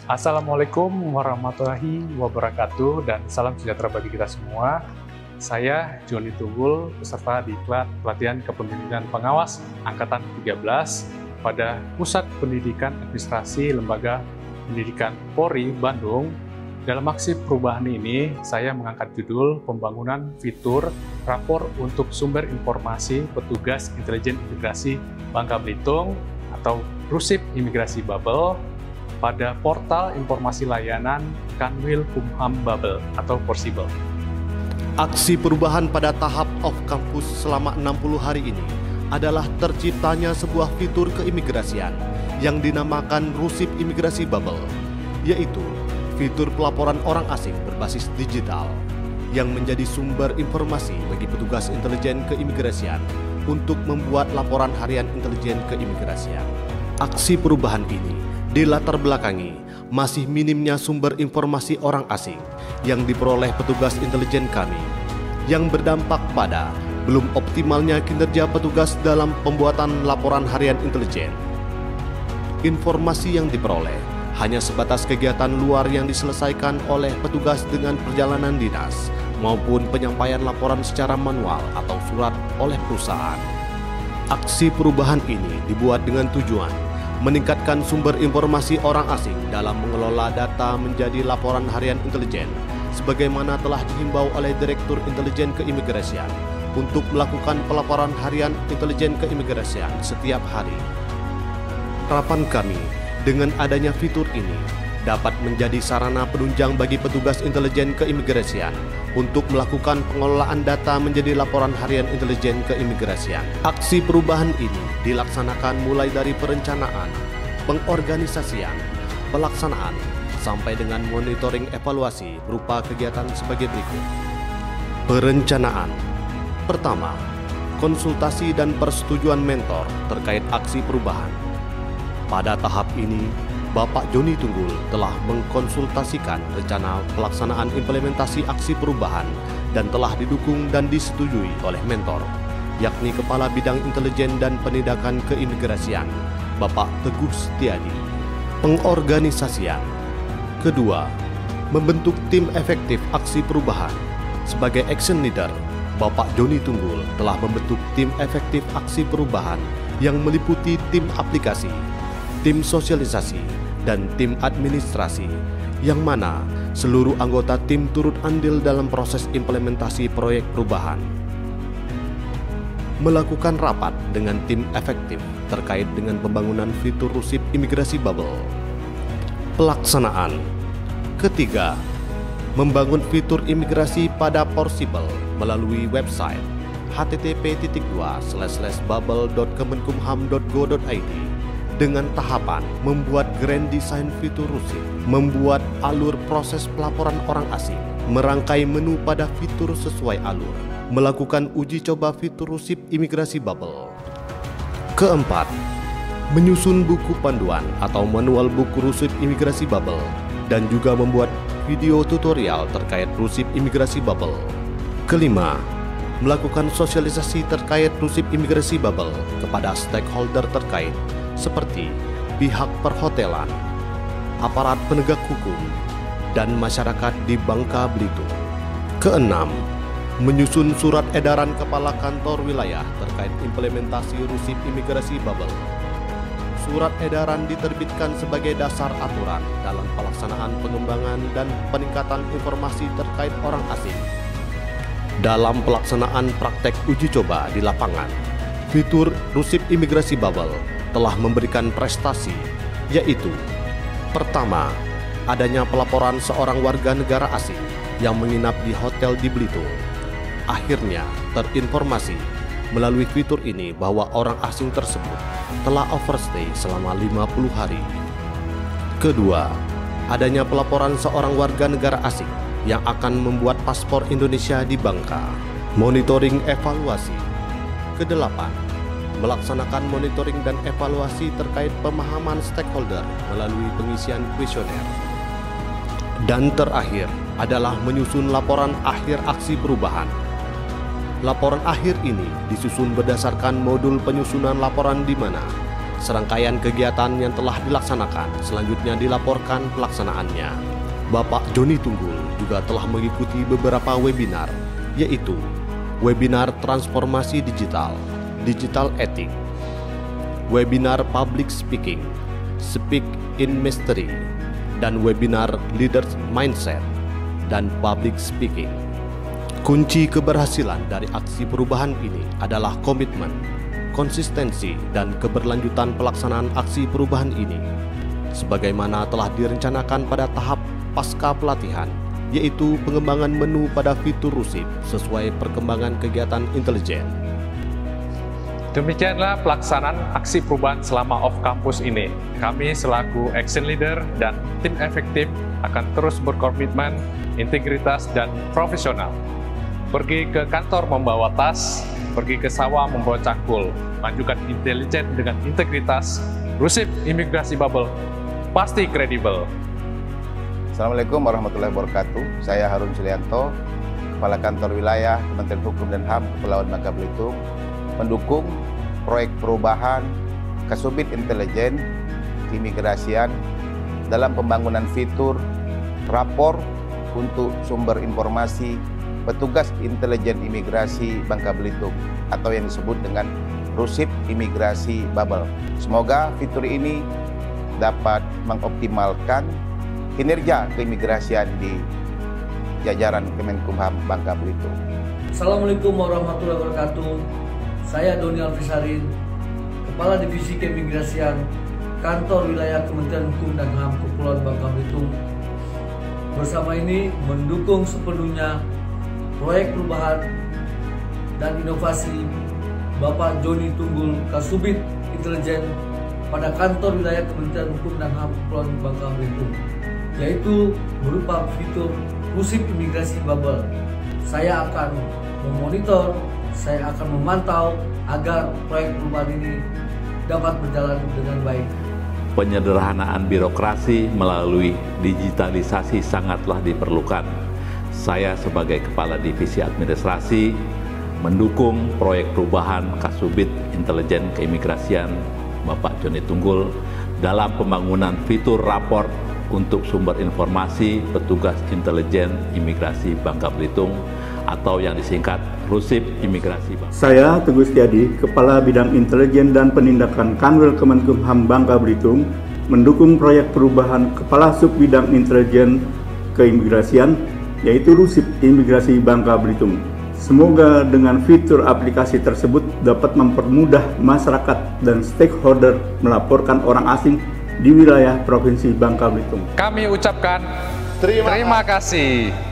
Assalamualaikum warahmatullahi wabarakatuh dan salam sejahtera bagi kita semua. Saya Joni Tunggul, peserta diklat pelatihan kepemimpinan pengawas Angkatan 13 pada Pusat Pendidikan Administrasi Lembaga Pendidikan Polri Bandung. Dalam aksi perubahan ini, saya mengangkat judul Pembangunan Fitur Rapor untuk Sumber Informasi Petugas Intelijen Imigrasi Bangka Belitung atau Rusip Imigrasi Bubble pada portal informasi layanan Kanwil Kumham Bubble atau Porsibel. Aksi perubahan pada tahap off-campus selama 60 hari ini adalah terciptanya sebuah fitur keimigrasian yang dinamakan Rusip Imigrasi Bubble, yaitu fitur pelaporan orang asing berbasis digital yang menjadi sumber informasi bagi petugas intelijen keimigrasian untuk membuat laporan harian intelijen keimigrasian. Aksi perubahan ini dilatar belakangi masih minimnya sumber informasi orang asing yang diperoleh petugas intelijen kami, yang berdampak pada belum optimalnya kinerja petugas dalam pembuatan laporan harian intelijen. Informasi yang diperoleh hanya sebatas kegiatan luar yang diselesaikan oleh petugas dengan perjalanan dinas maupun penyampaian laporan secara manual atau surat oleh perusahaan. Aksi perubahan ini dibuat dengan tujuan meningkatkan sumber informasi orang asing dalam mengelola data menjadi laporan harian intelijen, sebagaimana telah dihimbau oleh Direktur Intelijen Keimigrasian untuk melakukan pelaporan harian intelijen keimigrasian setiap hari. Harapan kami dengan adanya fitur ini dapat menjadi sarana penunjang bagi petugas intelijen keimigrasian untuk melakukan pengelolaan data menjadi laporan harian intelijen keimigrasian. Aksi perubahan ini dilaksanakan mulai dari perencanaan, pengorganisasian, pelaksanaan, sampai dengan monitoring evaluasi berupa kegiatan sebagai berikut. Perencanaan. Pertama, konsultasi dan persetujuan mentor terkait aksi perubahan. Pada tahap ini, Bapak Joni Tunggul telah mengkonsultasikan rencana pelaksanaan implementasi aksi perubahan dan telah didukung dan disetujui oleh mentor, yakni Kepala Bidang Intelijen dan Penindakan Keimigrasian, Bapak Teguh Setiadi. Pengorganisasian. Kedua, membentuk tim efektif aksi perubahan. Sebagai action leader, Bapak Joni Tunggul telah membentuk tim efektif aksi perubahan yang meliputi tim aplikasi, tim sosialisasi, dan tim administrasi, yang mana seluruh anggota tim turut andil dalam proses implementasi proyek perubahan. Melakukan rapat dengan tim efektif terkait dengan pembangunan fitur Rusip Imigrasi Bubble. Pelaksanaan. Ketiga, membangun fitur imigrasi pada Porsibel melalui website http://bubble.kemenkumham.go.id dengan tahapan membuat grand design fitur Rusip, membuat alur proses pelaporan orang asing, merangkai menu pada fitur sesuai alur, melakukan uji coba fitur Rusip Imigrasi Bubble. Keempat, menyusun buku panduan atau manual buku Rusip Imigrasi Bubble dan juga membuat video tutorial terkait Rusip Imigrasi Bubble. Kelima, melakukan sosialisasi terkait Rusip Imigrasi Bubble kepada stakeholder terkait seperti pihak perhotelan, aparat penegak hukum, dan masyarakat di Bangka Belitung. Keenam, menyusun surat edaran Kepala Kantor Wilayah terkait implementasi Rusip Imigrasi Bubble. Surat edaran diterbitkan sebagai dasar aturan dalam pelaksanaan pengembangan dan peningkatan informasi terkait orang asing. Dalam pelaksanaan praktek uji coba di lapangan, fitur Rusip Imigrasi Bubble telah memberikan prestasi, yaitu: pertama, adanya pelaporan seorang warga negara asing yang menginap di hotel di Belitung. Akhirnya terinformasi melalui fitur ini bahwa orang asing tersebut telah overstay selama 50 hari. Kedua, adanya pelaporan seorang warga negara asing yang akan membuat paspor Indonesia di Bangka. Monitoring evaluasi. Kedelapan, melaksanakan monitoring dan evaluasi terkait pemahaman stakeholder melalui pengisian kuesioner. Dan terakhir adalah menyusun laporan akhir aksi perubahan. Laporan akhir ini disusun berdasarkan modul penyusunan laporan di mana Serangkaian kegiatan yang telah dilaksanakan selanjutnya dilaporkan pelaksanaannya. Bapak Joni Tunggul juga telah mengikuti beberapa webinar, yaitu webinar transformasi digital, digital ethic, webinar public speaking, speak in mastery, dan webinar leaders mindset dan public speaking. Kunci keberhasilan dari aksi perubahan ini adalah komitmen, konsistensi, dan keberlanjutan pelaksanaan aksi perubahan ini sebagaimana telah direncanakan pada tahap pasca pelatihan, yaitu pengembangan menu pada fitur Rusip sesuai perkembangan kegiatan intelijen. Demikianlah pelaksanaan aksi perubahan selama off campus ini. Kami selaku action leader dan tim efektif akan terus berkomitmen, integritas, dan profesional. Pergi ke kantor membawa tas, pergi ke sawah membawa cangkul, majukan intelijen dengan integritas, Rusip Imigrasi Bubble, pasti kredibel. Assalamualaikum warahmatullahi wabarakatuh. Saya Harun Sulianto, Kepala Kantor Wilayah Kementerian Hukum dan HAM Kepulauan Bangka Belitung, mendukung proyek perubahan Kasubit Intelijen Keimigrasian dalam pembangunan fitur rapor untuk sumber informasi petugas intelijen imigrasi Bangka Belitung atau yang disebut dengan Rusip Imigrasi Bubble. Semoga fitur ini dapat mengoptimalkan kinerja keimigrasian di jajaran Kemenkumham Bangka Belitung. Assalamualaikum warahmatullahi wabarakatuh. Saya Doni Alfisarin, Kepala Divisi Keimigrasian Kantor Wilayah Kementerian Hukum dan HAM Kepulauan Bangka Belitung. Bersama ini mendukung sepenuhnya proyek perubahan dan inovasi Bapak Joni Tunggul Kasubit Intelijen pada Kantor Wilayah Kementerian Hukum dan HAM Kepulauan Bangka Belitung, yaitu berupa fitur Rusip Imigrasi Bubble. Saya akan memonitor, saya akan memantau agar proyek perubahan ini dapat berjalan dengan baik. Penyederhanaan birokrasi melalui digitalisasi sangatlah diperlukan. Saya sebagai Kepala Divisi Administrasi mendukung proyek perubahan Kasubit Intelijen Keimigrasian Bapak Joni Tunggul dalam pembangunan fitur rapor untuk sumber informasi petugas intelijen imigrasi Bangka Belitung atau yang disingkat Rusip Imigrasi Bangka. Saya Teguh Setiadi, Kepala Bidang Intelijen dan Penindakan Kanwil Kemenkumham Bangka Belitung, mendukung proyek perubahan Kepala Sub Bidang Intelijen Keimigrasian, yaitu Rusip Imigrasi Bangka Belitung. Semoga dengan fitur aplikasi tersebut dapat mempermudah masyarakat dan stakeholder melaporkan orang asing di wilayah Provinsi Bangka Belitung. Kami ucapkan terima kasih.